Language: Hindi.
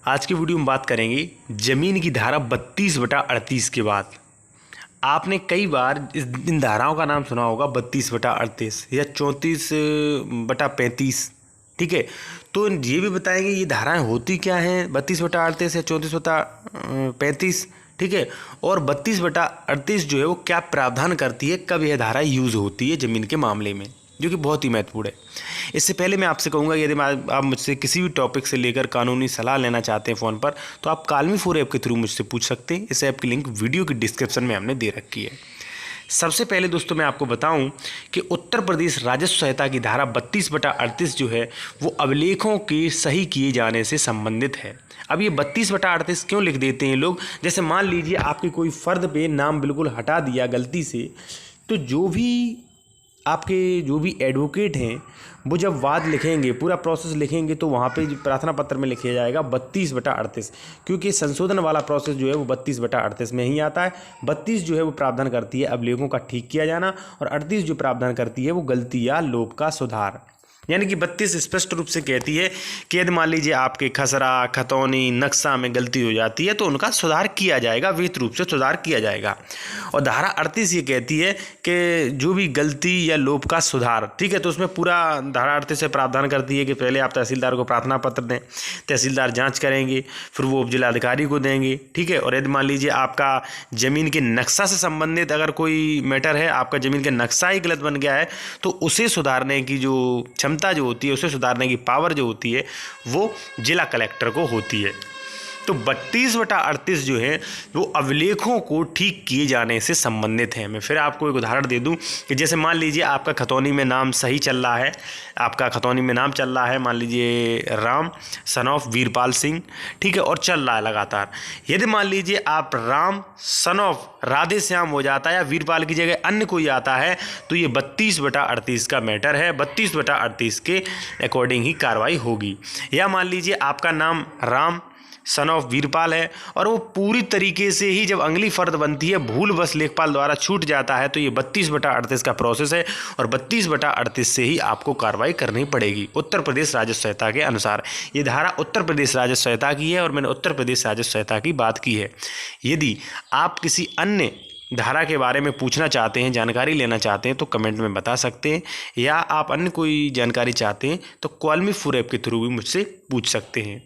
आज की वीडियो में बात करेंगे जमीन की धारा 32/38 के बाद। आपने कई बार इन धाराओं का नाम सुना होगा 32/38 या 34/35। ठीक है, तो ये भी बताएंगे ये धाराएं होती क्या हैं 32/38 या 34/35। ठीक है, और 32/38 जो है वो क्या प्रावधान करती है, कब यह धारा यूज़ होती है ज़मीन के मामले में, जो कि बहुत ही महत्वपूर्ण है। इससे पहले मैं आपसे कहूँगा यदि आप मुझसे किसी भी टॉपिक से लेकर कानूनी सलाह लेना चाहते हैं फ़ोन पर, तो आप कालमी 4 ऐप के थ्रू मुझसे पूछ सकते हैं। इस ऐप की लिंक वीडियो की डिस्क्रिप्शन में हमने दे रखी है। सबसे पहले दोस्तों मैं आपको बताऊं कि उत्तर प्रदेश राजस्व संहिता की धारा 32/38 जो है वो अभिलेखों के सही किए जाने से संबंधित है। अब ये 32/38 क्यों लिख देते हैं लोग, जैसे मान लीजिए आपके कोई फ़र्द पे नाम बिल्कुल हटा दिया गलती से, तो जो भी एडवोकेट हैं वो जब वाद लिखेंगे, पूरा प्रोसेस लिखेंगे, तो वहाँ पे प्रार्थना पत्र में लिखा जाएगा 32/38, क्योंकि संशोधन वाला प्रोसेस जो है वो 32/38 में ही आता है। 32 जो है वो प्रावधान करती है अभिलेखों का ठीक किया जाना, और 38 जो प्रावधान करती है वो गलती या लोप का सुधार। यानी कि 32 स्पष्ट रूप से कहती है कि यदि मान लीजिए आपके खसरा, खतौनी, नक्शा में गलती हो जाती है तो उनका सुधार किया जाएगा, विहित रूप से सुधार किया जाएगा। और धारा 38 ये कहती है कि जो भी गलती या लोप का सुधार, ठीक है, तो उसमें पूरा धारा 38 से प्रावधान करती है कि पहले आप तहसीलदार को प्रार्थना पत्र दें, तहसीलदार जाँच करेंगे, फिर वो उपजिलाधिकारी को देंगे। ठीक है, और यदि मान लीजिए आपका ज़मीन के नक्शा से संबंधित अगर कोई मैटर है, आपका ज़मीन का नक्शा ही गलत बन गया है, तो उसे सुधारने की जो क्षमता जो होती है, उसे सुधारने की पावर जो होती है वो जिला कलेक्टर को होती है। तो 32/38 जो है वो अभिलेखों को ठीक किए जाने से संबंधित है। मैं फिर आपको एक उदाहरण दे दूं कि जैसे मान लीजिए आपका खतौनी में नाम सही चल रहा है, आपका खतौनी में नाम चल रहा है मान लीजिए राम सन ऑफ वीरपाल सिंह, ठीक है, और चल रहा है लगातार। यदि मान लीजिए आप राम सन ऑफ राधे श्याम हो जाता है या वीरपाल की जगह अन्य कोई आता है, तो ये 32/38 का मैटर है, 32/38 के अकॉर्डिंग ही कार्रवाई होगी। या मान लीजिए आपका नाम राम सन ऑफ वीरपाल है और वो पूरी तरीके से ही जब अगली फ़र्द बनती है भूल बस लेखपाल द्वारा छूट जाता है, तो ये 32/38 का प्रोसेस है, और 32/38 से ही आपको कार्रवाई करनी पड़ेगी उत्तर प्रदेश राजस्व संहिता के अनुसार। ये धारा उत्तर प्रदेश राजस्व संहिता की है और मैंने उत्तर प्रदेश राजस्व संहिता की बात की है। यदि आप किसी अन्य धारा के बारे में पूछना चाहते हैं, जानकारी लेना चाहते हैं, तो कमेंट में बता सकते हैं, या आप अन्य कोई जानकारी चाहते हैं तो कॉल मी 4 ऐप के थ्रू भी मुझसे पूछ सकते हैं।